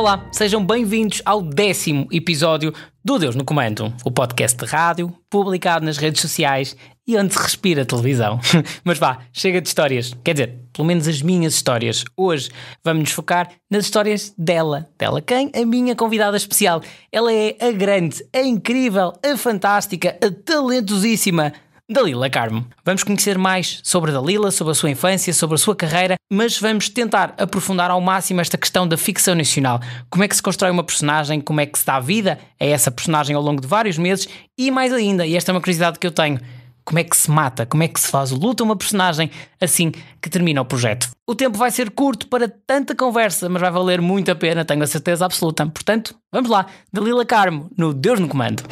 Olá, sejam bem-vindos ao 10º episódio do Deus no Comando, o podcast de rádio, publicado nas redes sociais e onde se respira televisão. Mas vá, chega de histórias, quer dizer, pelo menos as minhas histórias. Hoje vamos nos focar nas histórias dela. Dela quem? A minha convidada especial. Ela é a grande, a incrível, a fantástica, a talentosíssima Dalila Carmo. Vamos conhecer mais sobre a Dalila, sobre a sua infância, sobre a sua carreira, mas vamos tentar aprofundar ao máximo esta questão da ficção nacional. Como é que se constrói uma personagem, como é que se dá vida a essa personagem ao longo de vários meses e mais ainda, e esta é uma curiosidade que eu tenho, como é que se mata, como é que se faz o luto a uma personagem assim que termina o projeto. O tempo vai ser curto para tanta conversa, mas vai valer muito a pena, tenho a certeza absoluta. Portanto, vamos lá, Dalila Carmo, no Deus no Comando.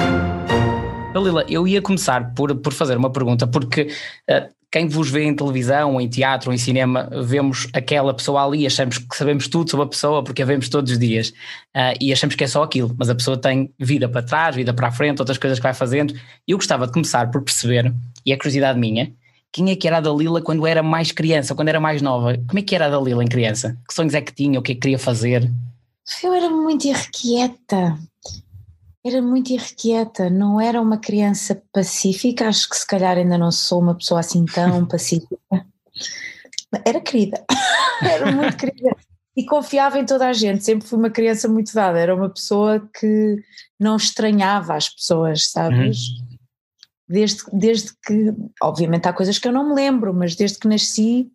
Dalila, eu ia começar por fazer uma pergunta, porque quem vos vê em televisão, em teatro, em cinema, vemos aquela pessoa ali, achamos que sabemos tudo sobre a pessoa porque a vemos todos os dias e achamos que é só aquilo, mas a pessoa tem vida para trás, vida para a frente, outras coisas que vai fazendo. Eu gostava de começar por perceber, e é curiosidade minha, quem é que era a Dalila quando era mais criança, quando era mais nova? Como é que era a Dalila em criança? Que sonhos é que tinha, o que é que queria fazer? Eu era muito irrequieta. Não era uma criança pacífica, acho que se calhar ainda não sou uma pessoa assim tão pacífica. Era querida, era muito querida e confiava em toda a gente, sempre fui uma criança muito dada, era uma pessoa que não estranhava as pessoas, sabes? Desde que, obviamente há coisas que eu não me lembro, mas desde que nasci,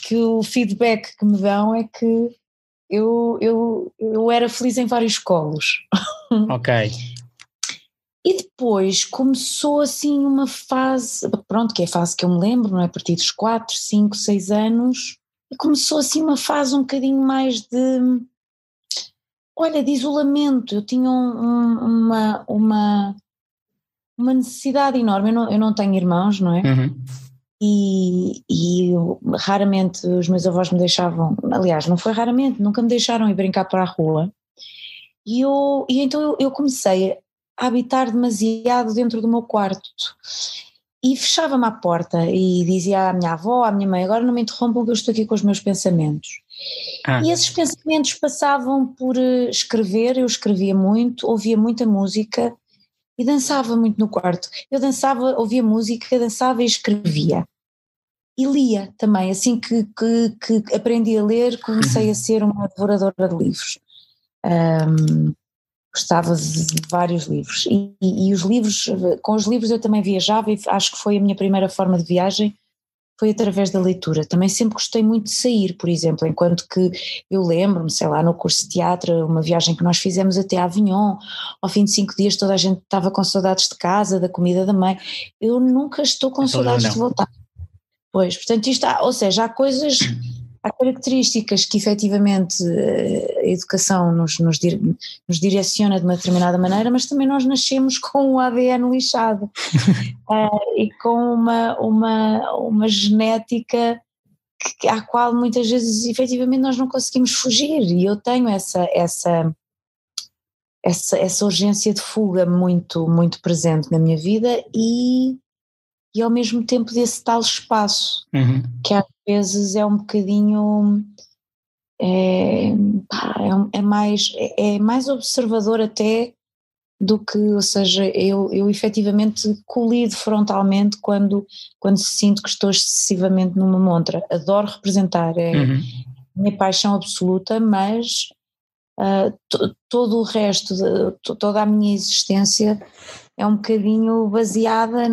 que o feedback que me dão é que eu era feliz em vários colos. Ok. E depois começou assim uma fase, pronto, que é a fase que eu me lembro, não é? A partir dos 4, 5, 6 anos, e começou assim uma fase um bocadinho mais de isolamento. Eu tinha uma necessidade enorme, eu não tenho irmãos, não é? Uhum. E raramente os meus avós me deixavam, aliás, não foi raramente, nunca me deixaram ir brincar para a rua. E então eu comecei a habitar demasiado dentro do meu quarto e fechava-me à porta e dizia à minha avó, à minha mãe, agora não me interrompam que eu estou aqui com os meus pensamentos. E esses pensamentos passavam por escrever, eu escrevia muito, ouvia muita música e dançava muito no quarto. Eu dançava, ouvia música, dançava e escrevia. E lia também, assim que aprendi a ler, comecei a ser uma devoradora de livros. Gostava de vários livros e os livros, com os livros eu também viajava e acho que foi a minha primeira forma de viagem, foi através da leitura. Também sempre gostei muito de sair, por exemplo, enquanto que eu lembro-me, sei lá, no curso de teatro, uma viagem que nós fizemos até a Avignon, ao fim de 5 dias toda a gente estava com saudades de casa, da comida da mãe, eu nunca estou com saudades de voltar. Pois, portanto ou seja, há características que efetivamente a educação nos direciona de uma determinada maneira, mas também nós nascemos com o ADN lixado e com uma genética à qual muitas vezes efetivamente nós não conseguimos fugir, e eu tenho essa urgência de fuga muito, muito presente na minha vida e ao mesmo tempo desse tal espaço, que às vezes é um bocadinho, é mais observador até do que, ou seja, eu efetivamente colido frontalmente quando sinto que estou excessivamente numa montra. Adoro representar, é a minha paixão absoluta, mas todo o resto, toda a minha existência é um bocadinho baseada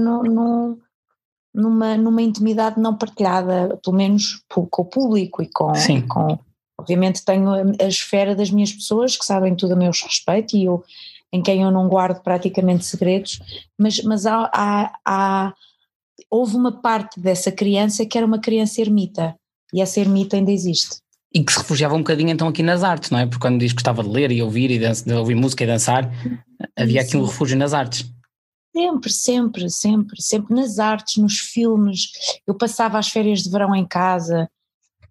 numa intimidade não partilhada, pelo menos com o público e com obviamente tenho a esfera das minhas pessoas que sabem tudo a meu respeito e em quem eu não guardo praticamente segredos, mas houve uma parte dessa criança que era uma criança ermita, e essa ermita ainda existe. E que se refugiava um bocadinho então aqui nas artes, não é? Porque quando diz que gostava de ler e ouvir de ouvir música e dançar, havia aqui um refúgio nas artes. Sempre nas artes, nos filmes. Eu passava as férias de verão em casa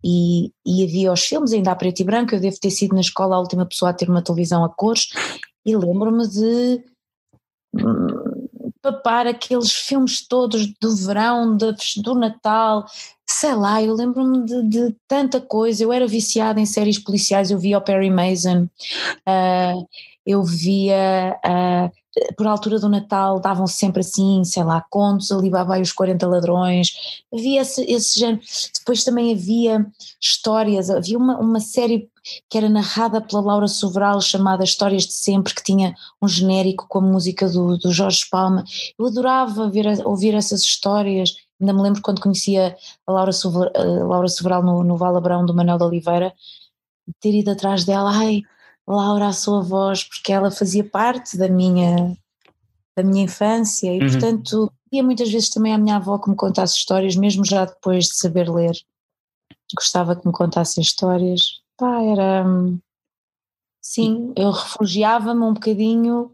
e havia os filmes ainda a preto e branco. Eu devo ter sido na escola a última pessoa a ter uma televisão a cores e lembro-me de papar aqueles filmes todos do verão, do Natal, sei lá, eu lembro-me de tanta coisa. Eu era viciada em séries policiais, eu via o Perry Mason, eu via, por altura do Natal davam sempre assim, sei lá, contos, Alibaba e os 40 ladrões, havia esse género. Depois também havia histórias, havia uma série que era narrada pela Laura Sobral chamada Histórias de Sempre, que tinha um genérico com a música do Jorge Palma. Eu adorava ouvir essas histórias. Ainda me lembro quando conhecia a Laura Sobral no Val Abrão do Manuel de Oliveira, ter ido atrás dela, ai, Laura, a sua voz, porque ela fazia parte da minha infância e portanto ia muitas vezes também à minha avó que me contasse histórias, mesmo já depois de saber ler, gostava que me contassem histórias. Pá, era, sim, eu refugiava-me um bocadinho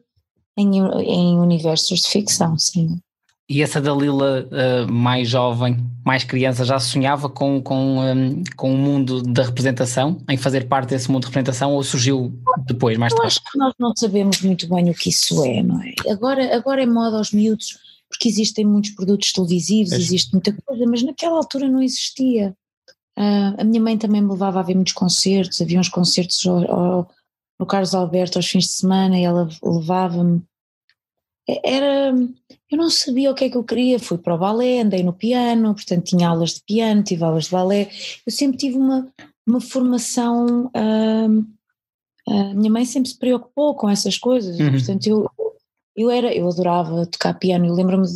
em universos de ficção, sim. E essa Dalila mais jovem, mais criança, já sonhava com o mundo da representação, em fazer parte desse mundo de representação, ou surgiu depois, mais tarde? Eu acho que nós não sabemos muito bem o que isso é, não é? Agora é moda aos miúdos, porque existem muitos produtos televisivos, existe muita coisa, mas naquela altura não existia. A minha mãe também me levava a ver muitos concertos, havia uns concertos no Carlos Alberto aos fins de semana e ela levava-me. Eu não sabia o que é que eu queria, fui para o balé, andei no piano, portanto tinha aulas de piano, tive aulas de balé, eu sempre tive uma formação, a minha mãe sempre se preocupou com essas coisas, portanto eu adorava tocar piano, eu lembro-me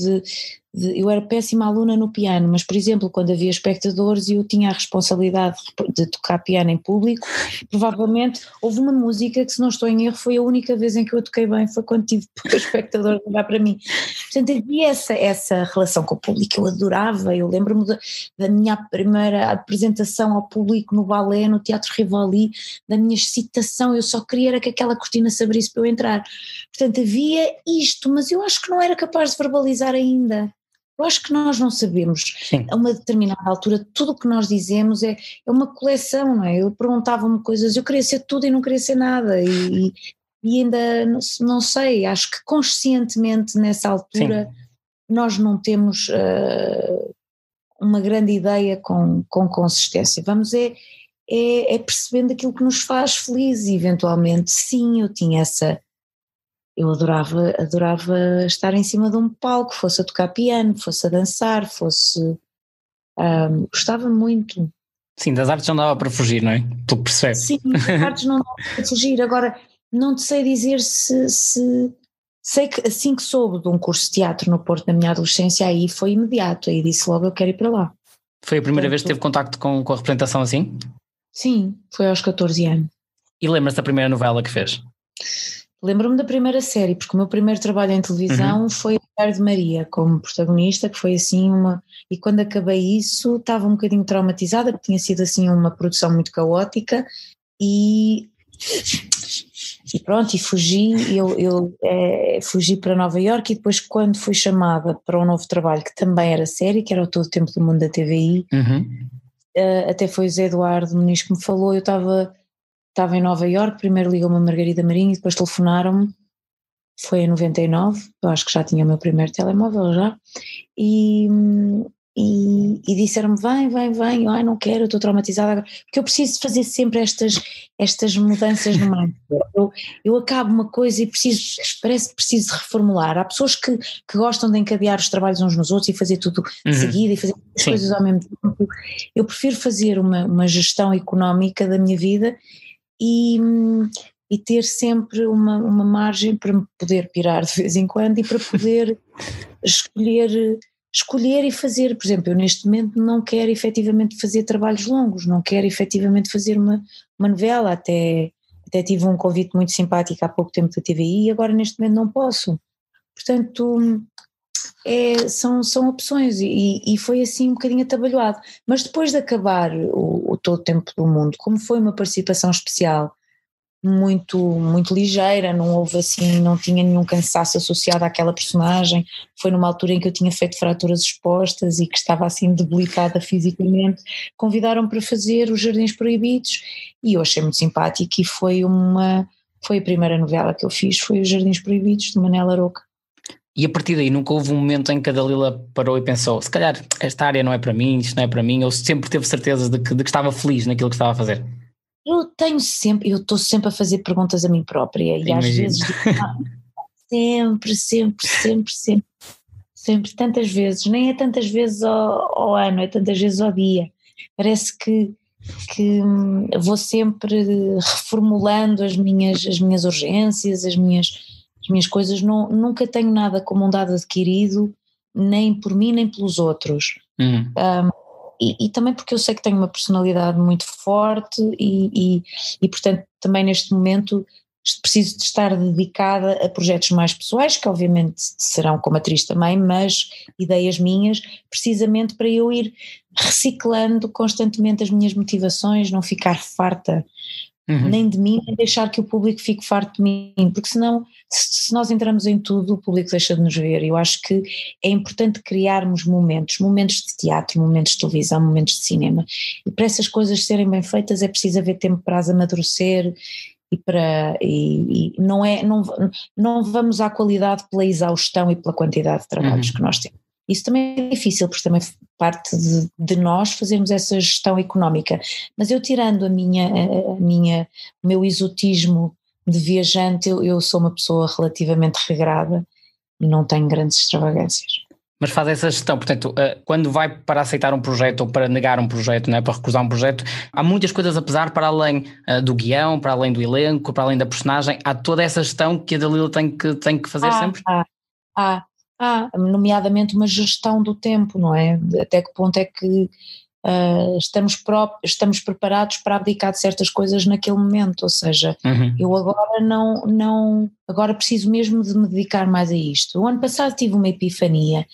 eu era péssima aluna no piano, mas por exemplo quando havia espectadores e eu tinha a responsabilidade de tocar piano em público, provavelmente houve uma música que, se não estou em erro, foi a única vez em que eu toquei bem, foi quando tive espectadores a olhar para mim. Portanto havia essa relação com o público, eu adorava, eu lembro-me da minha primeira apresentação ao público no balé, no Teatro Rivoli, da minha excitação, eu só queria era que aquela cortina se abrisse para eu entrar. Portanto havia isto, mas eu acho que não era capaz de verbalizar ainda. Eu acho que nós não sabemos. Sim. A uma determinada altura tudo o que nós dizemos é uma coleção, não é? Eu perguntava-me coisas, eu queria ser tudo e não queria ser nada e ainda não sei, acho que conscientemente nessa altura sim, nós não temos uma grande ideia com consistência. Vamos percebendo aquilo que nos faz felizes e eventualmente sim, eu tinha eu adorava estar em cima de um palco, fosse a tocar piano, fosse a dançar, gostava muito. Sim, das artes não dava para fugir, não é? Tu percebes? Sim, das artes não dava para fugir, agora não te sei dizer se sei que assim que soube de um curso de teatro no Porto na minha adolescência, aí foi imediato, aí disse logo eu quero ir para lá. Foi a primeira vez que teve contacto com a representação assim? Sim, foi aos 14 anos. E lembras-te da primeira novela que fez? Lembro-me da primeira série, porque o meu primeiro trabalho em televisão foi o Diário de Maria, como protagonista, que foi assim e quando acabei isso estava um bocadinho traumatizada, porque tinha sido assim uma produção muito caótica e pronto, e fugi, eu fugi para Nova Iorque e depois quando fui chamada para um novo trabalho, que também era série, que era o Todo o Tempo do Mundo da TVI, até foi o Zé Eduardo Muniz que me falou, eu estava em Nova Iorque, primeiro ligou-me a Margarida Marinho e depois telefonaram-me, foi em 99, eu acho que já tinha o meu primeiro telemóvel já, e disseram-me vem, ai não quero, eu estou traumatizada, porque eu preciso fazer sempre estas mudanças no mindset, eu acabo uma coisa e parece que preciso reformular, há pessoas que gostam de encadear os trabalhos uns nos outros e fazer tudo de seguida e fazer as coisas ao mesmo tempo, eu prefiro fazer uma gestão económica da minha vida e ter sempre uma margem para me poder pirar de vez em quando e para poder escolher e fazer, por exemplo, eu neste momento não quero efetivamente fazer trabalhos longos, não quero efetivamente fazer uma novela, até tive um convite muito simpático há pouco tempo da TVI e agora neste momento não posso, portanto são opções e foi assim um bocadinho atabalhoado, mas depois de acabar o Todo o Tempo do Mundo, como foi uma participação especial muito, muito ligeira, não houve assim, não tinha nenhum cansaço associado àquela personagem, foi numa altura em que eu tinha feito fraturas expostas e que estava assim debilitada fisicamente, convidaram-me para fazer Os Jardins Proibidos e eu achei muito simpático e foi a primeira novela que eu fiz, foi Os Jardins Proibidos de Manela Aroca. E a partir daí nunca houve um momento em que a Dalila parou e pensou, se calhar esta área não é para mim, isto não é para mim, ou sempre teve certeza de que estava feliz naquilo que estava a fazer? Eu estou sempre a fazer perguntas a mim própria e às vezes digo, sempre, tantas vezes, nem é tantas vezes ao ano, é tantas vezes ao dia. Parece que vou sempre reformulando as minhas urgências, as minhas coisas, nunca tenho nada como um dado adquirido, nem por mim nem pelos outros. E também porque eu sei que tenho uma personalidade muito forte e portanto também neste momento preciso de estar dedicada a projetos mais pessoais, que obviamente serão como atriz também, mas ideias minhas, precisamente para eu ir reciclando constantemente as minhas motivações, não ficar farta nem de mim, nem deixar que o público fique farto de mim, porque senão, se nós entramos em tudo, o público deixa de nos ver. Eu acho que é importante criarmos momentos de teatro, momentos de televisão, momentos de cinema, e para essas coisas serem bem feitas é preciso haver tempo para as amadurecer e não vamos à qualidade pela exaustão e pela quantidade de trabalhos que nós temos. Isso também é difícil, porque também parte de nós fazermos essa gestão económica, mas eu tirando o meu exotismo de viajante, eu sou uma pessoa relativamente regrada e não tenho grandes extravagâncias. Mas faz essa gestão, portanto, quando vai para aceitar um projeto ou para negar um projeto, não é? Para recusar um projeto, há muitas coisas a pesar para além do guião, para além do elenco, para além da personagem, há toda essa gestão que a Dalila tem que fazer sempre? Nomeadamente uma gestão do tempo, não é? Até que ponto é que estamos preparados para abdicar de certas coisas naquele momento, ou seja, eu agora agora preciso mesmo de me dedicar mais a isto. O ano passado tive uma epifania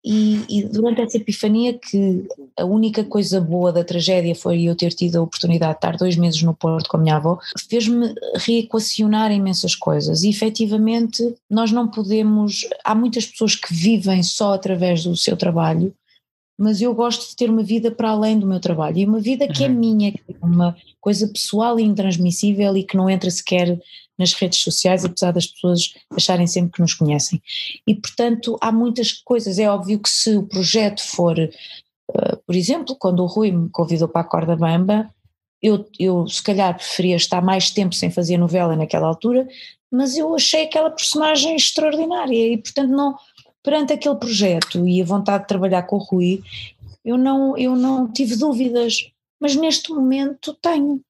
e durante essa epifania, que a única coisa boa da tragédia foi eu ter tido a oportunidade de estar 2 meses no Porto com a minha avó, fez-me reequacionar imensas coisas e efetivamente nós não podemos, há muitas pessoas que vivem só através do seu trabalho, mas eu gosto de ter uma vida para além do meu trabalho e uma vida que é minha, que é uma coisa pessoal e intransmissível e que não entra sequer nas redes sociais, apesar das pessoas acharem sempre que nos conhecem. E portanto há muitas coisas, é óbvio que se o projeto for, por exemplo, quando o Rui me convidou para a Corda Bamba, eu se calhar preferia estar mais tempo sem fazer novela naquela altura, mas eu achei aquela personagem extraordinária e portanto não... Perante aquele projeto e a vontade de trabalhar com o Rui, eu não tive dúvidas, mas neste momento tenho.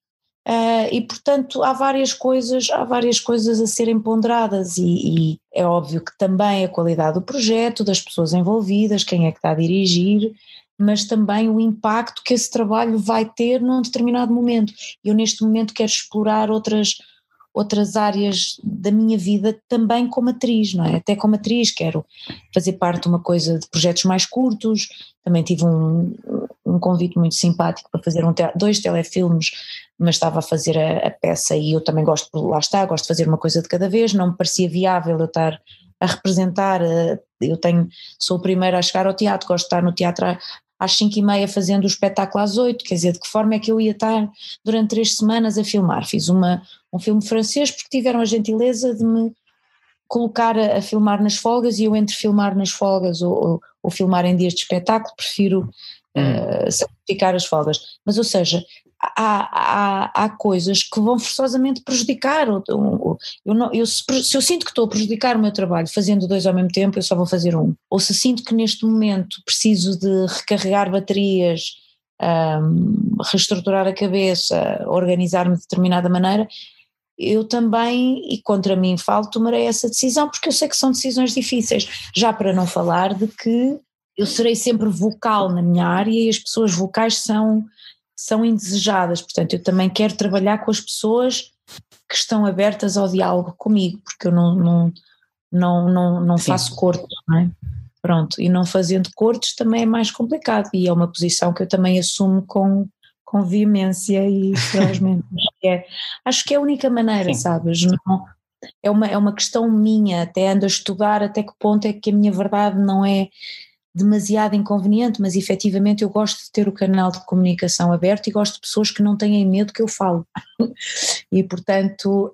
E portanto há várias coisas a serem ponderadas e é óbvio que também a qualidade do projeto, das pessoas envolvidas, quem é que está a dirigir, mas também o impacto que esse trabalho vai ter num determinado momento. Eu neste momento quero explorar outras áreas da minha vida também como atriz, não é? Até como atriz quero fazer parte de uma coisa de projetos mais curtos, também tive um convite muito simpático para fazer 2 telefilmes, mas estava a fazer a peça e eu também gosto de fazer uma coisa de cada vez, não me parecia viável eu estar a representar, sou a primeira a chegar ao teatro, gosto de estar no teatro às 5h30 fazendo o espetáculo às 8, quer dizer, de que forma é que eu ia estar durante 3 semanas a filmar? Fiz um filme francês porque tiveram a gentileza de me colocar a filmar nas folgas e eu entre filmar nas folgas ou filmar em dias de espetáculo prefiro sacrificar as folgas. Mas ou seja, há coisas que vão forçosamente prejudicar, se eu sinto que estou a prejudicar o meu trabalho fazendo 2 ao mesmo tempo, eu só vou fazer 1, ou se sinto que neste momento preciso de recarregar baterias, reestruturar a cabeça, organizar-me de determinada maneira, eu também, e contra mim falo, tomarei essa decisão, porque eu sei que são decisões difíceis, já para não falar de que eu serei sempre vocal na minha área e as pessoas vocais são indesejadas, portanto eu também quero trabalhar com as pessoas que estão abertas ao diálogo comigo, porque eu não faço cortes, não é? Pronto, e não fazendo cortes também é mais complicado e é uma posição que eu também assumo com veemência e ferozmente. Acho que é a única maneira, sabes? Não, é uma questão minha, até ando a estudar até que ponto é que a minha verdade não é demasiado inconveniente, mas efetivamente eu gosto de ter o canal de comunicação aberto e gosto de pessoas que não tenham medo que eu falo e portanto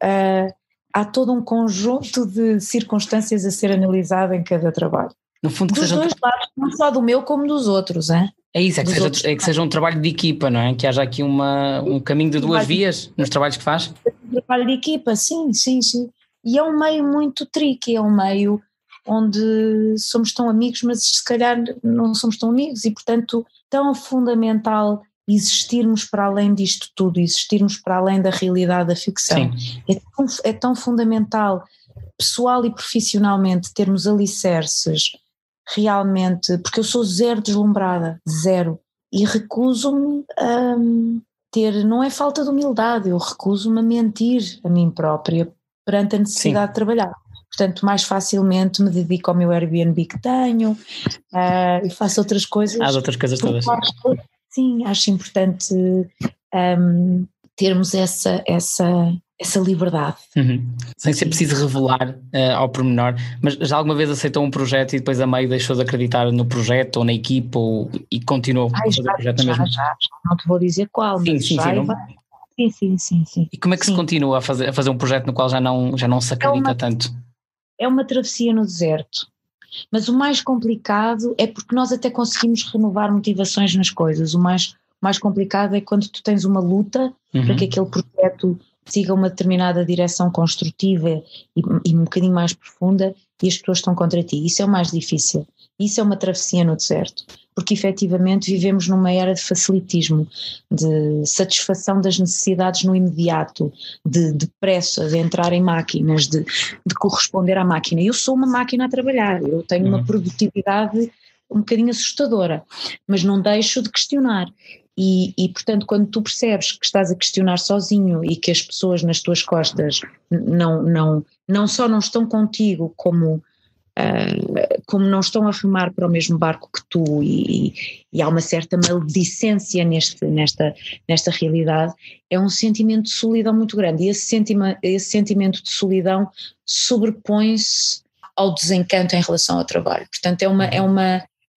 há todo um conjunto de circunstâncias a ser analisado em cada trabalho. No fundo, dos dois lados, não só do meu como dos outros, hein? É isso, que seja um trabalho de equipa, não é? Que haja aqui um caminho de duas vias nos trabalhos que faz. Um trabalho de equipa, sim. E é um meio muito tricky, é um meio onde somos tão amigos, mas se calhar não somos tão amigos e, portanto, tão fundamental existirmos para além disto tudo, existirmos para além da realidade da ficção. É tão fundamental, pessoal e profissionalmente, termos alicerces realmente, porque eu sou zero deslumbrada, zero, e recuso-me a ter, não é falta de humildade, eu recuso-me a mentir a mim própria perante a necessidade de trabalhar. Portanto, mais facilmente me dedico ao meu Airbnb que tenho e faço outras coisas. As outras coisas todas. Acho importante termos essa liberdade. Sem ser preciso revelar ao pormenor, mas já alguma vez aceitou um projeto e depois a meio deixou de acreditar no projeto ou na equipa e continuou a fazer o projeto na mesma? Já, não te vou dizer qual, mas sim. Sim. E como é que se continua a fazer um projeto no qual já não se acredita tanto? É uma travessia no deserto, mas o mais complicado é porque nós até conseguimos renovar motivações nas coisas. O mais complicado é quando tu tens uma luta para que aquele projeto siga uma determinada direção construtiva e um bocadinho mais profunda e as pessoas estão contra ti. Isso é o mais difícil. Isso é uma travessia no deserto, porque efetivamente vivemos numa era de facilitismo, de satisfação das necessidades no imediato, de pressa, de entrar em máquinas, de corresponder à máquina. Eu sou uma máquina a trabalhar, eu tenho uma produtividade um bocadinho assustadora, mas não deixo de questionar. E, portanto, quando tu percebes que estás a questionar sozinho e que as pessoas nas tuas costas não só não estão contigo, como não estão a remar para o mesmo barco que tu e há uma certa maledicência nesta realidade, é um sentimento de solidão muito grande e esse sentimento de solidão sobrepõe-se ao desencanto em relação ao trabalho. Portanto, é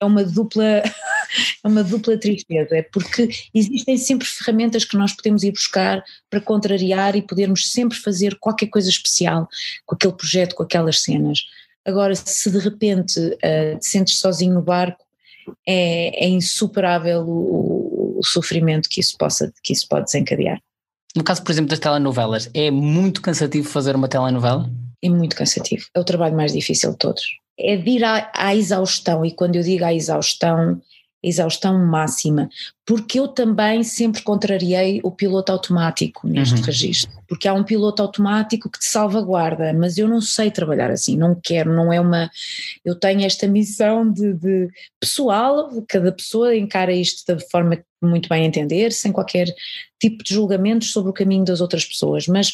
uma dupla tristeza, é porque existem sempre ferramentas que nós podemos ir buscar para contrariar e podermos sempre fazer qualquer coisa especial com aquele projeto, com aquelas cenas. Agora, se de repente te sentes sozinho no barco, é insuperável o sofrimento que isso pode desencadear. No caso, por exemplo, das telenovelas, é muito cansativo fazer uma telenovela? É muito cansativo, é o trabalho mais difícil de todos. É de ir à exaustão, e quando eu digo à exaustão máxima, porque eu também sempre contrariei o piloto automático neste registro, porque há um piloto automático que te salvaguarda, mas eu não sei trabalhar assim, não quero, eu tenho esta missão de pessoal, cada pessoa encara isto de forma muito bem entender, sem qualquer tipo de julgamentos sobre o caminho das outras pessoas, mas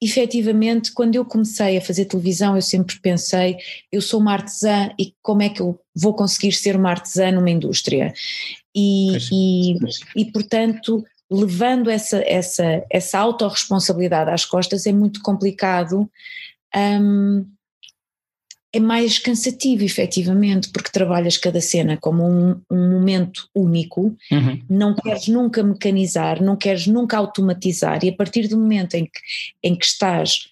efetivamente, quando eu comecei a fazer televisão, eu sempre pensei, eu sou uma artesã e como é que eu vou conseguir ser uma artesã numa indústria? E portanto, levando essa autorresponsabilidade às costas é muito complicado, é mais cansativo efetivamente, porque trabalhas cada cena como um momento único, não queres nunca mecanizar, não queres nunca automatizar, e a partir do momento em que estás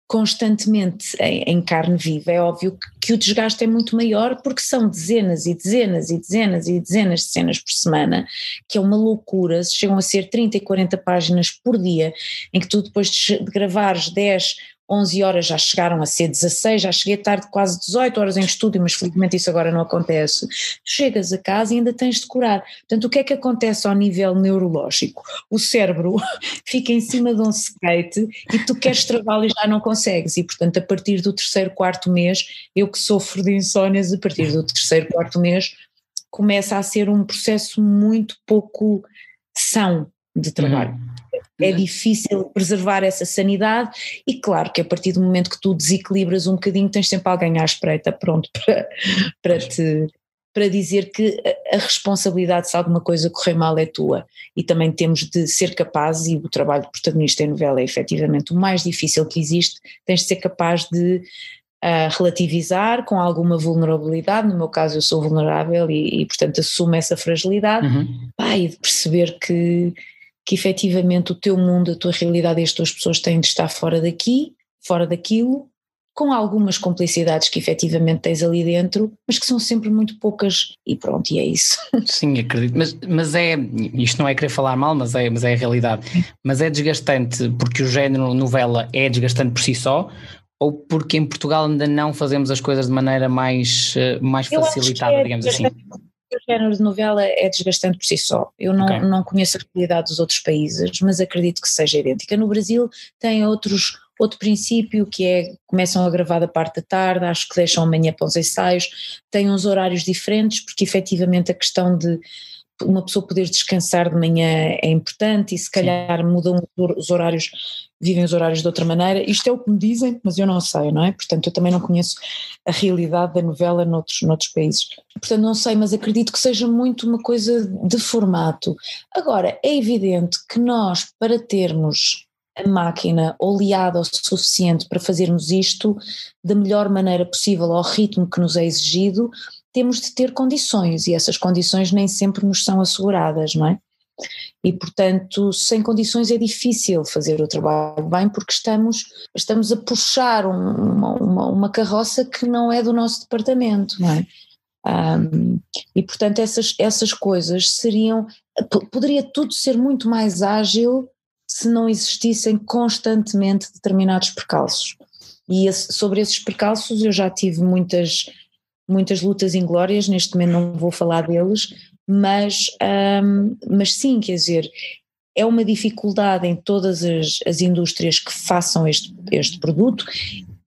constantemente em carne viva, é óbvio que o desgaste é muito maior, porque são dezenas e dezenas e dezenas e dezenas de cenas por semana, que é uma loucura, chegam a ser 30 e 40 páginas por dia, em que tu depois de gravares 10, 11 horas já chegaram a ser 16, já cheguei tarde quase 18 horas em estúdio, mas felizmente isso agora não acontece. Chegas a casa e ainda tens de curar. Portanto, o que é que acontece ao nível neurológico? O cérebro fica em cima de um skate e tu queres travá-lo e já não consegues, e portanto a partir do 3º, 4º mês, eu que sofro de insónias, a partir do 3º, 4º mês começa a ser um processo muito pouco são de trabalho. É difícil preservar essa sanidade e claro que a partir do momento que tu desequilibras um bocadinho tens sempre alguém à espreita pronto para dizer que a responsabilidade se alguma coisa correr mal é tua, e também temos de ser capazes, e o trabalho de protagonista em novela é efetivamente o mais difícil que existe, tens de ser capaz de relativizar com alguma vulnerabilidade, no meu caso eu sou vulnerável e portanto assumo essa fragilidade, e de perceber que efetivamente o teu mundo, a tua realidade e as tuas pessoas têm de estar fora daqui, fora daquilo, com algumas complicidades que efetivamente tens ali dentro, mas que são sempre muito poucas, e pronto, e é isso. Sim, acredito, mas isto não é querer falar mal, mas é a realidade, mas é desgastante porque o género novela é desgastante por si só, ou porque em Portugal ainda não fazemos as coisas de maneira mais facilitada, digamos assim? O género de novela é desgastante por si só. Eu não conheço a realidade dos outros países, mas acredito que seja idêntica. No Brasil tem outro princípio, que é, começam a gravar da parte da tarde, acho que deixam amanhã para os ensaios, têm uns horários diferentes, porque efetivamente a questão de uma pessoa poder descansar de manhã é importante, e se calhar mudam os horários, vivem os horários de outra maneira. Isto é o que me dizem, mas eu não sei, não é? Portanto, eu também não conheço a realidade da novela noutros países. Portanto, não sei, mas acredito que seja muito uma coisa de formato. Agora, é evidente que nós, para termos a máquina oleada o suficiente para fazermos isto da melhor maneira possível ao ritmo que nos é exigido, temos de ter condições, e essas condições nem sempre nos são asseguradas, não é? E portanto, sem condições é difícil fazer o trabalho bem, porque estamos a puxar uma carroça que não é do nosso departamento, não é? E portanto essas coisas poderia tudo ser muito mais ágil se não existissem constantemente determinados percalços. E sobre esses percalços eu já tive muitas lutas inglórias, neste momento não vou falar deles, mas sim, quer dizer, é uma dificuldade em todas as indústrias que façam este produto,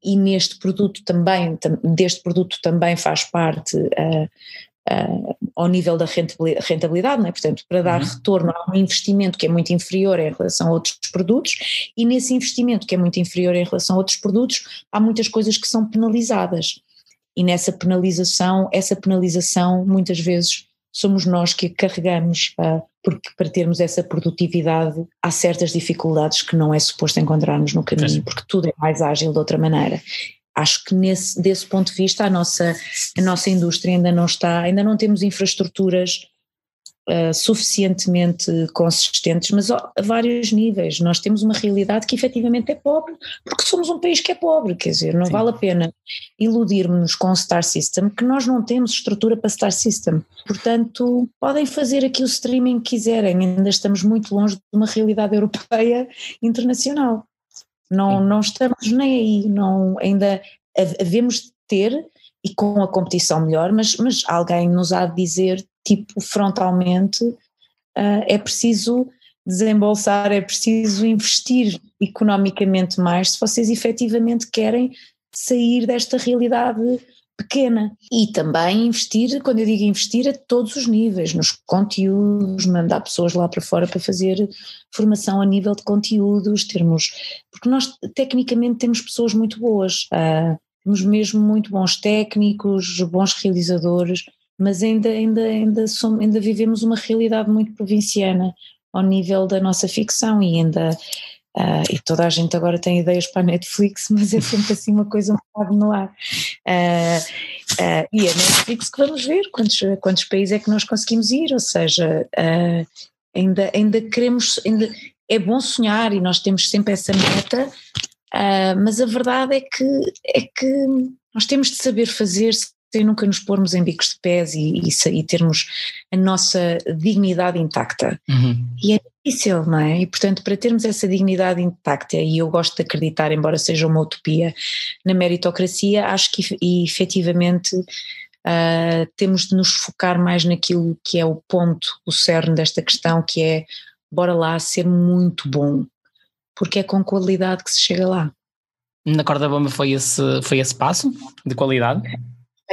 e deste produto também faz parte ao nível da rentabilidade, não é? Portanto, para dar retorno a um investimento que é muito inferior em relação a outros produtos, e nesse investimento que é muito inferior em relação a outros produtos, há muitas coisas que são penalizadas, e essa penalização muitas vezes somos nós que a carregamos, porque para termos essa produtividade há certas dificuldades que não é suposto encontrarmos no caminho, porque tudo é mais ágil de outra maneira. Acho que desse ponto de vista a nossa indústria ainda não temos infraestruturas suficientemente consistentes, mas a vários níveis. Nós temos uma realidade que efetivamente é pobre, porque somos um país que é pobre, quer dizer, não vale a pena iludirmos com o Star System, que nós não temos estrutura para Star System. Portanto, podem fazer aqui o streaming que quiserem, ainda estamos muito longe de uma realidade europeia internacional. Não estamos nem aí, ainda havemos de ter, e com a competição melhor, mas alguém nos há de dizer, tipo, frontalmente, é preciso desembolsar, é preciso investir economicamente mais se vocês efetivamente querem sair desta realidade pequena. E também investir, quando eu digo investir, a todos os níveis, nos conteúdos, mandar pessoas lá para fora para fazer formação a nível de conteúdos, porque nós tecnicamente temos pessoas muito boas, temos mesmo muito bons técnicos, bons realizadores, mas ainda vivemos uma realidade muito provinciana ao nível da nossa ficção, e e toda a gente agora tem ideias para a Netflix, mas é sempre assim uma coisa um bocado no ar. E a Netflix que vamos ver quantos países é que nós conseguimos ir, ou seja, ainda queremos, é bom sonhar e nós temos sempre essa meta, mas a verdade é que nós temos de saber fazer sem nunca nos pormos em bicos de pés e termos a nossa dignidade intacta. E é difícil, não é? E portanto, para termos essa dignidade intacta, e eu gosto de acreditar, embora seja uma utopia, na meritocracia, acho que efetivamente temos de nos focar mais naquilo que é o ponto, o cerne desta questão, que é, bora lá ser muito bom, porque é com qualidade que se chega lá. Na Corda Bamba foi esse passo de qualidade?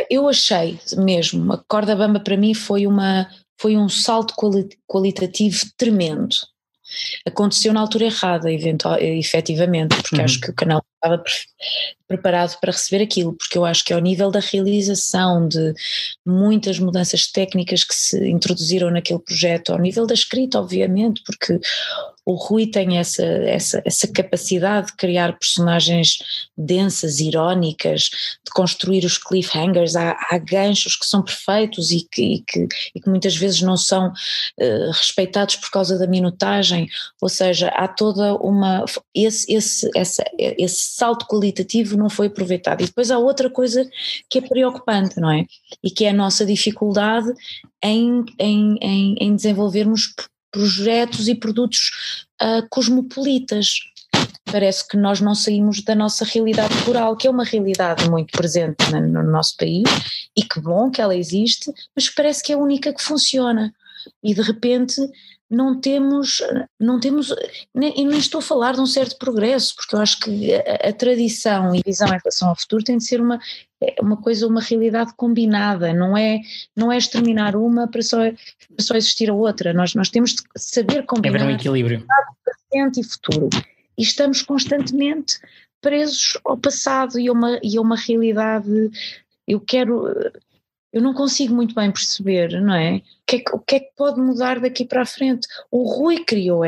Eu achei mesmo, a Corda Bamba para mim foi um salto qualitativo tremendo. Aconteceu na altura errada, efetivamente, porque acho que o canal estava preparado para receber aquilo, porque eu acho que ao nível da realização, de muitas mudanças técnicas que se introduziram naquele projeto, ao nível da escrita, obviamente, porque o Rui tem essa capacidade de criar personagens densas, irónicas, de construir os cliffhangers, há ganchos que são perfeitos e que muitas vezes não são respeitados por causa da minutagem, ou seja, há toda esse salto qualitativo não foi aproveitado. E depois há outra coisa que é preocupante, não é? E que é a nossa dificuldade em desenvolvermos projetos e produtos cosmopolitas. Parece que nós não saímos da nossa realidade rural, que é uma realidade muito presente no nosso país, e que bom que ela existe, mas parece que é a única que funciona. E de repente não temos, e nem estou a falar de um certo progresso, porque eu acho que a tradição e visão em relação ao futuro tem de ser uma coisa, uma realidade combinada, não é exterminar uma para só existir a outra. Nós temos de saber combinar. É haver um equilíbrio. Presente e futuro. E estamos constantemente presos ao passado e a uma realidade. Eu não consigo muito bem perceber, não é? O que é que pode mudar daqui para a frente? O Rui criou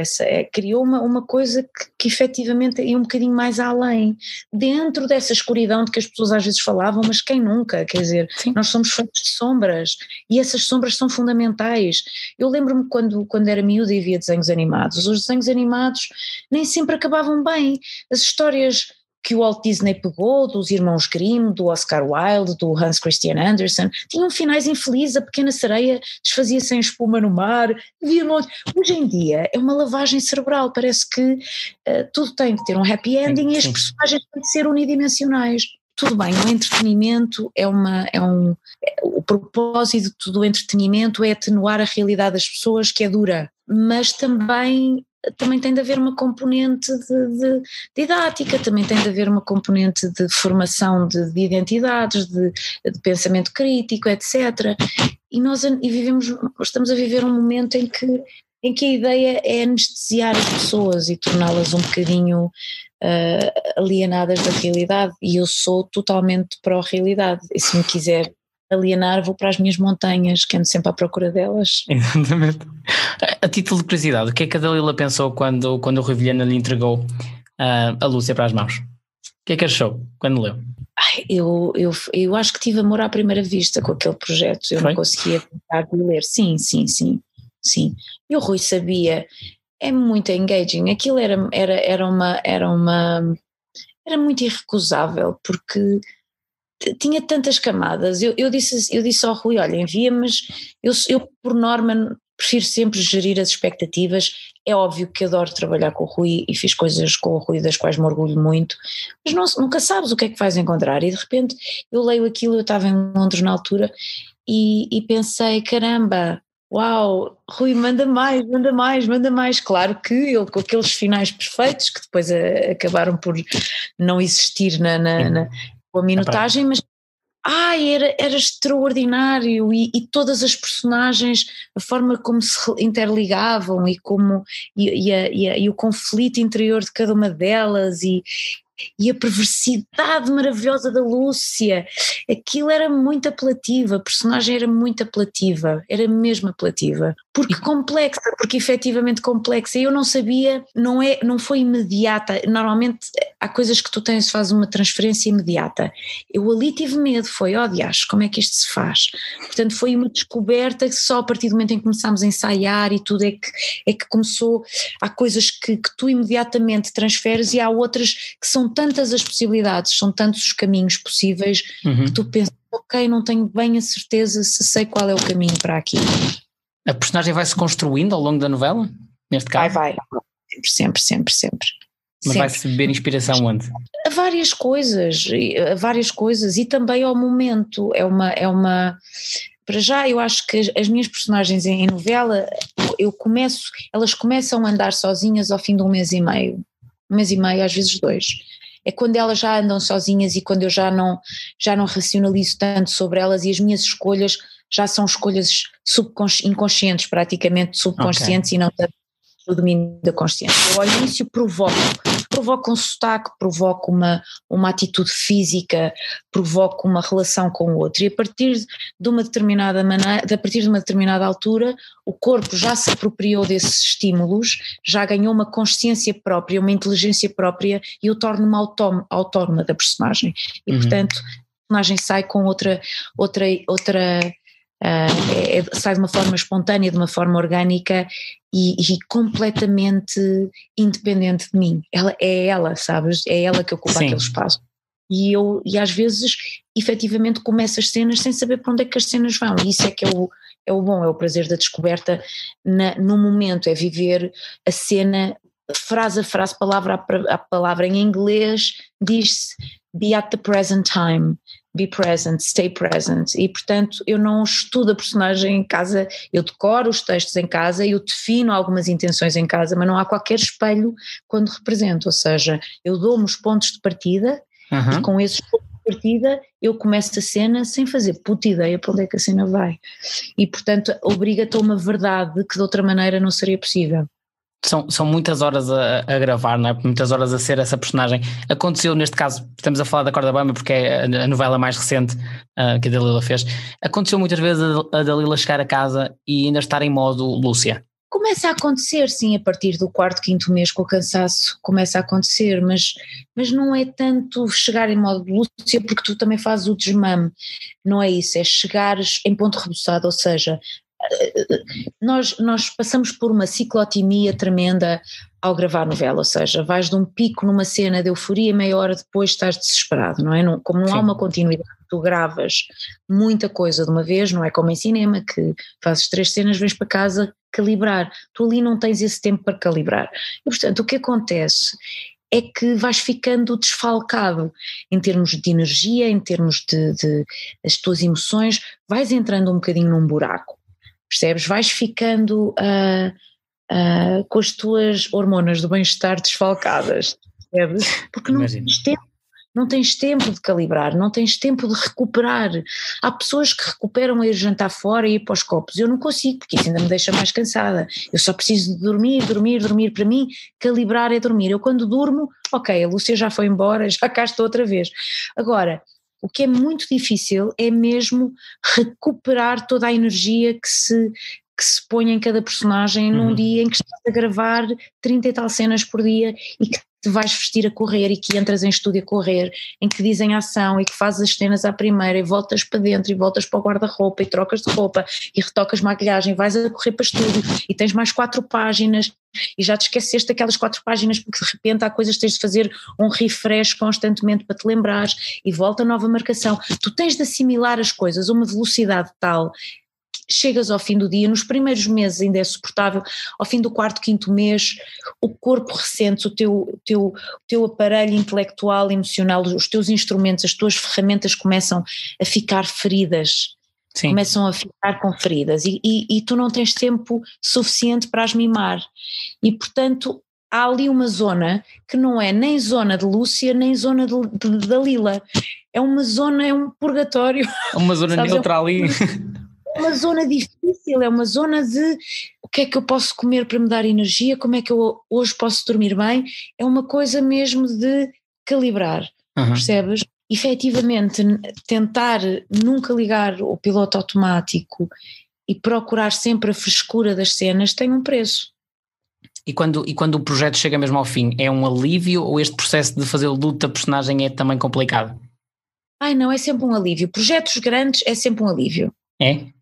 uma coisa que efetivamente ia um bocadinho mais além, dentro dessa escuridão de que as pessoas às vezes falavam, mas quem nunca? Quer dizer, sim, nós somos feitos de sombras e essas sombras são fundamentais. Eu lembro-me quando era miúda e via desenhos animados, os desenhos animados nem sempre acabavam bem, as histórias que o Walt Disney pegou, dos irmãos Grimm, do Oscar Wilde, do Hans Christian Andersen, tinham finais infelizes, a pequena sereia desfazia-se em espuma no mar, hoje em dia é uma lavagem cerebral, parece que tudo tem que ter um happy ending e as personagens têm que ser unidimensionais. Tudo bem, o entretenimento o propósito do entretenimento é atenuar a realidade das pessoas, que é dura, mas também tem de haver uma componente de didática, também tem de haver uma componente de formação de identidades, de pensamento crítico, etc. E estamos a viver um momento em que a ideia é anestesiar as pessoas e torná-las um bocadinho alienadas da realidade, e eu sou totalmente pró-realidade, e se me quiser alienar, vou para as minhas montanhas, que ando sempre à procura delas. Exatamente. A título de curiosidade, o que é que a Dalila pensou quando o Rui Vilhena lhe entregou a Lúcia para as mãos? O que é que achou quando leu? Eu acho que tive amor à primeira vista com aquele projeto, eu não conseguia tentar de ler, sim, e o Rui sabia, é muito engaging, aquilo era muito irrecusável, porque tinha tantas camadas. Eu disse ao Rui, olha, envia, mas eu por norma prefiro sempre gerir as expectativas. É óbvio que adoro trabalhar com o Rui e fiz coisas com o Rui das quais me orgulho muito, mas nunca sabes o que é que vais encontrar, e de repente eu leio aquilo, eu estava em Londres na altura e pensei, caramba, uau, Rui, manda mais, claro que ele com aqueles finais perfeitos que depois acabaram por não existir com a minutagem, mas era extraordinário, e todas as personagens, a forma como se interligavam e o conflito interior de cada uma delas e a perversidade maravilhosa da Lúcia, aquilo era muito apelativa, a personagem era muito apelativa, era mesmo apelativa, porque complexa, porque efetivamente complexa, e eu não sabia, não foi imediata, normalmente há coisas que tu tens, fazes uma transferência imediata, eu ali tive medo, diacho, como é que isto se faz? Portanto foi uma descoberta que só a partir do momento em que começámos a ensaiar e tudo é que começou, há coisas que tu imediatamente transferes e há outras que são tantas as possibilidades, são tantos os caminhos possíveis que tu pensas, ok, não tenho bem a certeza se sei qual é o caminho para aqui. A personagem vai-se construindo ao longo da novela, neste caso? Vai, sempre. Mas vai-se beber inspiração onde? A várias coisas, e também ao momento, para já eu acho que as minhas personagens em novela, elas começam a andar sozinhas ao fim de um mês e meio, às vezes 2. É quando elas já andam sozinhas e quando eu já não racionalizo tanto sobre elas, e as minhas escolhas já são escolhas inconscientes, praticamente subconscientes, okay, e não tanto o domínio da consciência. Eu ao início provoco provoca um sotaque, provoca uma atitude física, provoca uma relação com o outro, e a partir de uma determinada maneira, a partir de uma determinada altura, o corpo já se apropriou desses estímulos, já ganhou uma consciência própria, uma inteligência própria, e eu torno-me autónoma da personagem, e portanto a personagem sai com outra sai de uma forma espontânea, de uma forma orgânica e completamente independente de mim. Ela é ela, sabes? É ela que ocupa aquele espaço. E às vezes, efetivamente, começo as cenas sem saber para onde é que as cenas vão. E isso é que é o bom, é o prazer da descoberta no momento, é viver a cena, frase a frase, palavra a palavra. Em inglês diz-se be at the present time. Be present, stay present, e portanto eu não estudo a personagem em casa, eu decoro os textos em casa, eu defino algumas intenções em casa, mas não há qualquer espelho quando represento, ou seja, eu dou-me os pontos de partida e com esses pontos de partida eu começo a cena sem fazer puta ideia para onde é que a cena vai, e portanto obriga-te a uma verdade que de outra maneira não seria possível. São muitas horas a gravar, não é? Muitas horas a ser essa personagem. Aconteceu neste caso, estamos a falar da Corda Bamba porque é a novela mais recente que a Dalila fez. Aconteceu muitas vezes a Dalila chegar a casa e ainda estar em modo Lúcia. Começa a acontecer, sim, a partir do 4º, 5º mês com o cansaço começa a acontecer, mas não é tanto chegar em modo Lúcia porque tu também fazes o desmame, não é isso, é chegares em ponto rebuçado, ou seja, nós passamos por uma ciclotimia tremenda ao gravar novela, ou seja, vais de um pico numa cena de euforia, meia hora depois estás desesperado, não é? Como não há uma continuidade, tu gravas muita coisa de uma vez, não é como em cinema que fazes 3 cenas, vens para casa calibrar, tu ali não tens esse tempo para calibrar, e portanto o que acontece é que vais ficando desfalcado em termos de energia, em termos de as tuas emoções, vais entrando um bocadinho num buraco. Percebes? Vais ficando com as tuas hormonas do bem-estar desfalcadas, percebes? Porque não tens tempo de calibrar, não tens tempo de recuperar. Há pessoas que recuperam a ir jantar fora e ir para os copos, eu não consigo porque isso ainda me deixa mais cansada, eu só preciso de dormir, para mim calibrar é dormir, eu quando durmo, ok, a Lúcia já foi embora, já cá estou outra vez. Agora, o que é muito difícil é mesmo recuperar toda a energia que se põe em cada personagem num dia em que estás a gravar 30 e tal cenas por dia e que te vais vestir a correr e que entras em estúdio a correr, em que dizem ação e que fazes as cenas à primeira e voltas para dentro e voltas para o guarda-roupa e trocas de roupa e retocas maquilhagem, vais a correr para estúdio e tens mais 4 páginas e já te esqueceste daquelas 4 páginas porque de repente há coisas que tens de fazer um refresh constantemente para te lembrares e volta a nova marcação. Tu tens de assimilar as coisas a uma velocidade tal, chegas ao fim do dia, nos primeiros meses ainda é suportável, ao fim do 4º, 5º mês o corpo ressente, o teu aparelho intelectual, emocional, os teus instrumentos, as tuas ferramentas começam a ficar feridas. Sim. Começam a ficar com feridas e tu não tens tempo suficiente para as mimar e portanto há ali uma zona que não é nem zona de Lúcia nem zona de Dalila, é uma zona, é um purgatório. É uma zona neutra ali. É uma zona difícil, é uma zona de o que é que eu posso comer para me dar energia, como é que eu hoje posso dormir bem, é uma coisa mesmo de calibrar, percebes? Efetivamente tentar nunca ligar o piloto automático e procurar sempre a frescura das cenas tem um preço. E quando o projeto chega mesmo ao fim, é um alívio ou este processo de fazer o luto da personagem é também complicado? Ai não, é sempre um alívio, projetos grandes é sempre um alívio.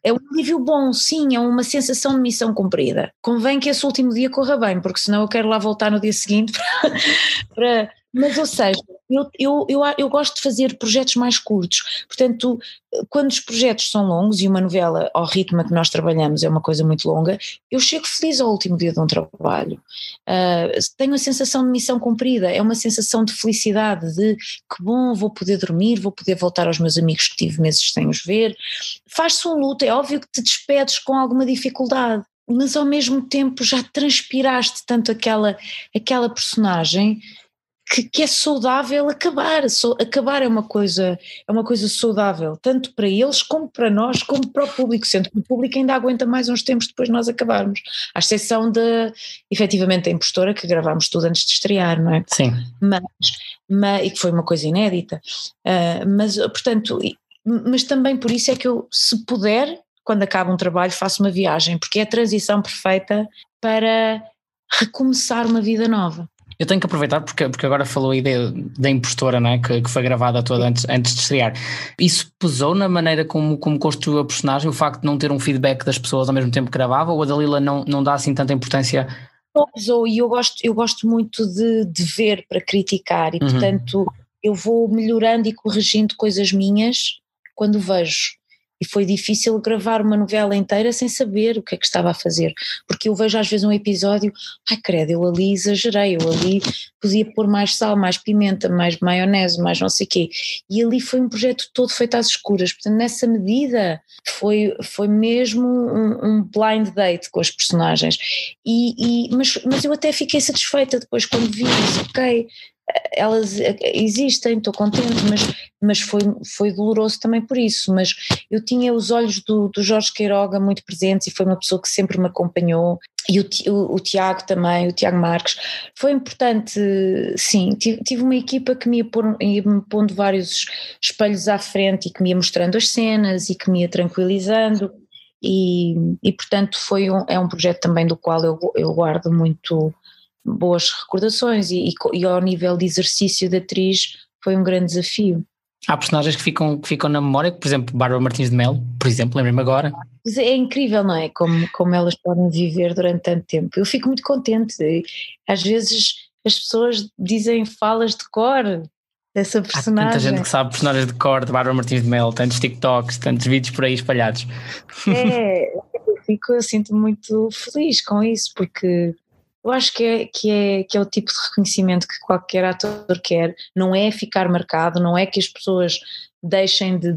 É um alívio bom, sim, é uma sensação de missão cumprida. Convém que esse último dia corra bem, porque senão eu quero lá voltar no dia seguinte mas ou seja, eu gosto de fazer projetos mais curtos, portanto quando os projetos são longos e uma novela ao ritmo que nós trabalhamos é uma coisa muito longa, eu chego feliz ao último dia de um trabalho, tenho a sensação de missão cumprida, é uma sensação de felicidade, de que bom, vou poder dormir, vou poder voltar aos meus amigos que tive meses sem os ver, faz-se um luto, é óbvio que te despedes com alguma dificuldade, mas ao mesmo tempo já transpiraste tanto aquela personagem que é saudável acabar. Acabar é uma coisa saudável, tanto para eles como para nós, como para o público, sendo que o público ainda aguenta mais uns tempos depois de nós acabarmos, à exceção efetivamente, da Impostora, que gravámos tudo antes de estrear, não é? Sim. E que foi uma coisa inédita, mas portanto, mas também por isso é que eu, se puder, quando acaba um trabalho, faço uma viagem, porque é a transição perfeita para recomeçar uma vida nova. Eu tenho que aproveitar porque agora falou aí da Impostora, não é? Que foi gravada toda antes de estrear. Isso pesou na maneira como construiu a personagem, o facto de não ter um feedback das pessoas ao mesmo tempo que gravava, ou a Dalila não dá assim tanta importância? Pesou, e eu gosto muito de ver para criticar, e portanto eu vou melhorando e corrigindo coisas minhas quando vejo. E foi difícil gravar uma novela inteira sem saber o que é que estava a fazer, porque eu vejo às vezes um episódio, ai credo, eu ali exagerei, eu ali podia pôr mais sal, mais pimenta, mais maionese, mais não sei o quê, e ali foi um projeto todo feito às escuras, portanto nessa medida foi mesmo um blind date com as personagens, mas eu até fiquei satisfeita depois quando vi isso, ok, elas existem, estou contente, mas foi doloroso também por isso, mas eu tinha os olhos do Jorge Queiroga muito presentes e foi uma pessoa que sempre me acompanhou, e o Tiago também, o Tiago Marques, foi importante, sim, tive uma equipa que me ia me pondo vários espelhos à frente e que me ia mostrando as cenas e que me ia tranquilizando, e portanto é um projeto também do qual eu guardo muito boas recordações, e ao nível de exercício de atriz foi um grande desafio. Há personagens que ficam na memória, por exemplo, Bárbara Martins de Melo, por exemplo, lembrei-me agora. É incrível, não é? Como elas podem viver durante tanto tempo. Eu fico muito contente. Às vezes as pessoas dizem falas de cor dessa personagem. Há tanta gente que sabe personagens de cor de Bárbara Martins de Melo, tantos TikToks, tantos vídeos por aí espalhados. Eu sinto-me muito feliz com isso, porque eu acho que é o tipo de reconhecimento que qualquer ator quer, não é ficar marcado, não é que as pessoas deixem de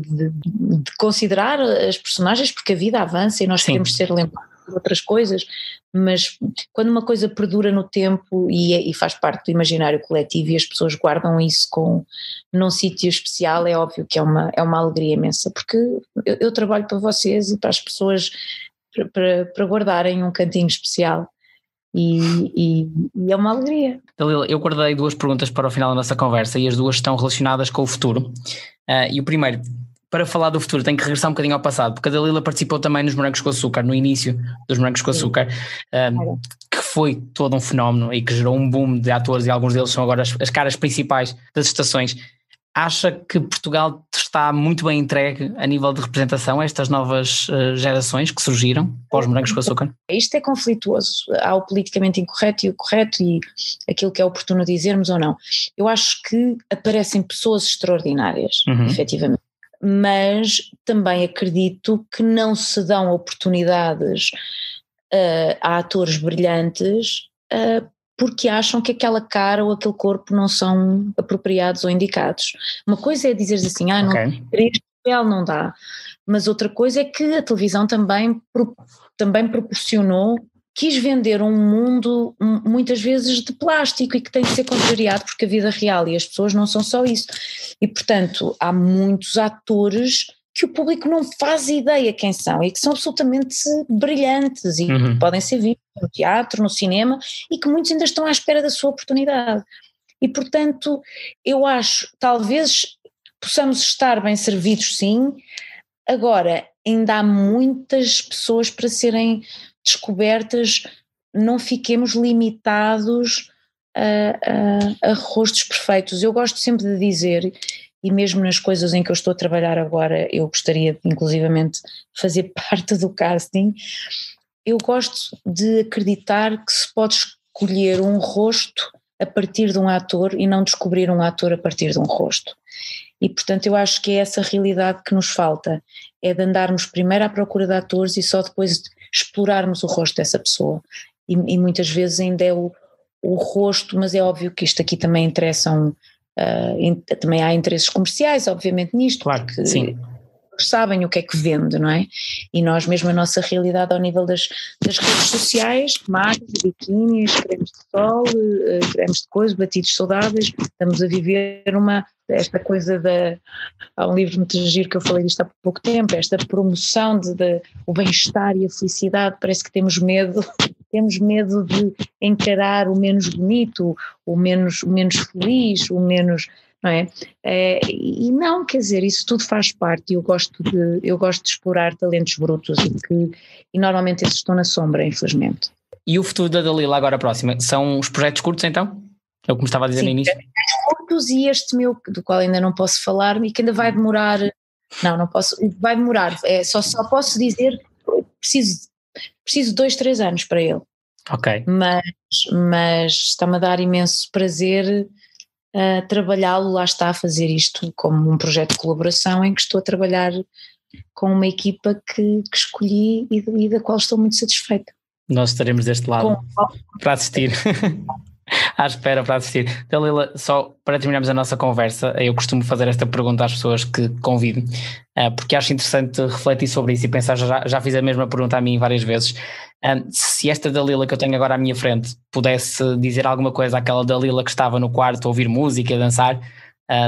considerar as personagens, porque a vida avança e nós queremos ser lembrados de outras coisas, mas quando uma coisa perdura no tempo e faz parte do imaginário coletivo e as pessoas guardam isso num sítio especial, é óbvio que é uma alegria imensa, porque eu trabalho para vocês e para as pessoas para guardarem um cantinho especial. E é uma alegria. Dalila, eu guardei 2 perguntas para o final da nossa conversa e as 2 estão relacionadas com o futuro. E o primeiro, para falar do futuro, tenho que regressar um bocadinho ao passado, porque a Dalila participou também nos Morangos com Açúcar, no início dos Morangos com Açúcar, que foi todo um fenómeno e que gerou um boom de atores, e alguns deles são agora as caras principais das estações. Acha que Portugal está muito bem entregue a nível de representação a estas novas gerações que surgiram pós Morangos com Açúcar? Isto é conflituoso, há o politicamente incorreto e o correto e aquilo que é oportuno dizermos ou não. Eu acho que aparecem pessoas extraordinárias, efetivamente, mas também acredito que não se dão oportunidades a atores brilhantes porque acham que aquela cara ou aquele corpo não são apropriados ou indicados. Uma coisa é dizeres assim, não, este papel não dá, mas outra coisa é que a televisão também proporcionou, quis vender um mundo muitas vezes de plástico e que tem que ser contrariado, porque a vida real e as pessoas não são só isso, e portanto há muitos atores que o público não faz ideia quem são e que são absolutamente brilhantes e que podem ser vistos no teatro, no cinema, e que muitos ainda estão à espera da sua oportunidade. E portanto eu acho, talvez possamos estar bem servidos, sim. Agora ainda há muitas pessoas para serem descobertas, não fiquemos limitados a rostos perfeitos. Eu gosto sempre de dizer, e mesmo nas coisas em que eu estou a trabalhar agora, eu gostaria inclusivamente de fazer parte do casting, eu gosto de acreditar que se pode escolher um rosto a partir de um ator e não descobrir um ator a partir de um rosto. E portanto eu acho que é essa realidade que nos falta, é de andarmos primeiro à procura de atores e só depois de explorarmos o rosto dessa pessoa. E muitas vezes ainda é o rosto, mas é óbvio que isto aqui também interessam... também há interesses comerciais, obviamente, nisto, claro, porque sim. sabem o que é que vende, não é? E nós mesmo a nossa realidade ao nível das redes sociais, marcas, biquínis, cremes de sol, cremes de coisa, batidos saudáveis, estamos a viver esta coisa há um livro muito giro que eu falei disto há pouco tempo, esta promoção o bem-estar e a felicidade, parece que temos medo de encarar o menos bonito, o menos feliz, o menos... Não é? E não, quer dizer, isso tudo faz parte e eu gosto de explorar talentos brutos e normalmente esses estão na sombra, infelizmente. E o futuro da Dalila agora próxima? São os projetos curtos então? É o que me estava a dizer no início? Curtos e este meu, do qual ainda não posso falar e que ainda vai demorar, não posso, vai demorar, só posso dizer preciso 2-3 anos para ele. Ok. Mas está-me a dar imenso prazer trabalhá-lo, lá está, a fazer isto como um projeto de colaboração em que estou a trabalhar com uma equipa que escolhi e da qual estou muito satisfeita. Nós estaremos deste lado para assistir. À espera para assistir. Dalila, só para terminarmos a nossa conversa, eu costumo fazer esta pergunta às pessoas que convido, porque acho interessante refletir sobre isso e pensar, já fiz a mesma pergunta a mim várias vezes. Se esta Dalila que eu tenho agora à minha frente pudesse dizer alguma coisa àquela Dalila que estava no quarto a ouvir música, a dançar,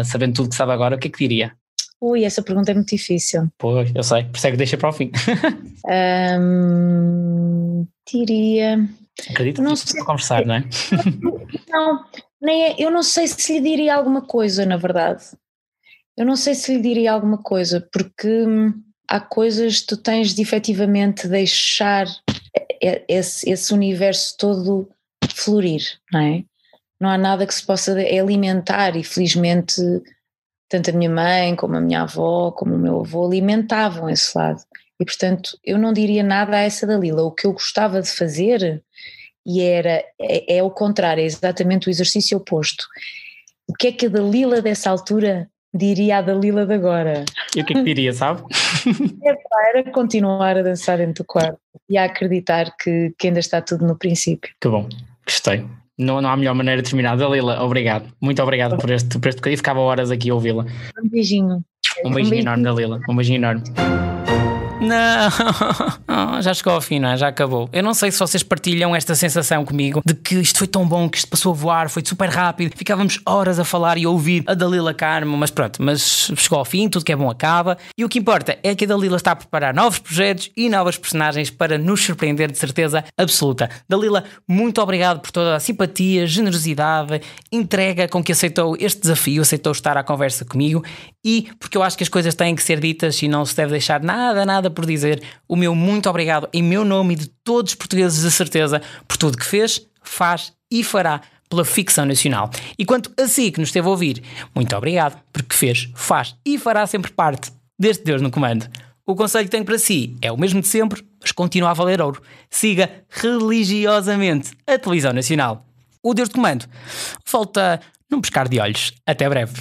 sabendo tudo que sabe agora, o que é que diria? Ui, essa pergunta é muito difícil. Pois, eu sei, por isso é que deixa para o fim. Diria... Acredito que não conversar, não é? Não, eu não sei se lhe diria alguma coisa, na verdade. Eu não sei se lhe diria alguma coisa, porque há coisas que tu tens de efetivamente deixar esse universo todo florir, não é? Não há nada que se possa alimentar e felizmente tanto a minha mãe como a minha avó como o meu avô alimentavam esse lado. E portanto eu não diria nada a essa Dalila. O que eu gostava de fazer é o contrário, é exatamente o exercício oposto. O que é que a Dalila dessa altura diria à Dalila de agora? E o que é que diria, sabe? Era continuar a dançar dentro do quarto e a acreditar que ainda está tudo no princípio. Que bom, gostei. Não há melhor maneira de terminar. Dalila, obrigado. Muito obrigado por este bocadinho. Ficava horas aqui a ouvi-la. Um beijinho. Um beijinho enorme, Dalila. Um beijinho enorme. Não, já chegou ao fim, não é? Já acabou. Eu não sei se vocês partilham esta sensação comigo de que isto foi tão bom, que isto passou a voar, foi super rápido, ficávamos horas a falar e a ouvir a Dalila Carmo, mas pronto, mas chegou ao fim, tudo que é bom acaba, e o que importa é que a Dalila está a preparar novos projetos e novas personagens para nos surpreender de certeza absoluta. Dalila, muito obrigado por toda a simpatia, generosidade, entrega com que aceitou este desafio, aceitou estar à conversa comigo, e porque eu acho que as coisas têm que ser ditas e não se deve deixar nada por dizer, o meu muito obrigado em meu nome e de todos os portugueses, de certeza, por tudo que fez, faz e fará pela ficção nacional. E quanto a si que nos esteve a ouvir, muito obrigado, porque fez, faz e fará sempre parte deste Deus no Comando. O conselho que tenho para si é o mesmo de sempre, mas continua a valer ouro. Siga religiosamente a televisão nacional. O Deus no Comando volta num pescar de olhos. Até breve.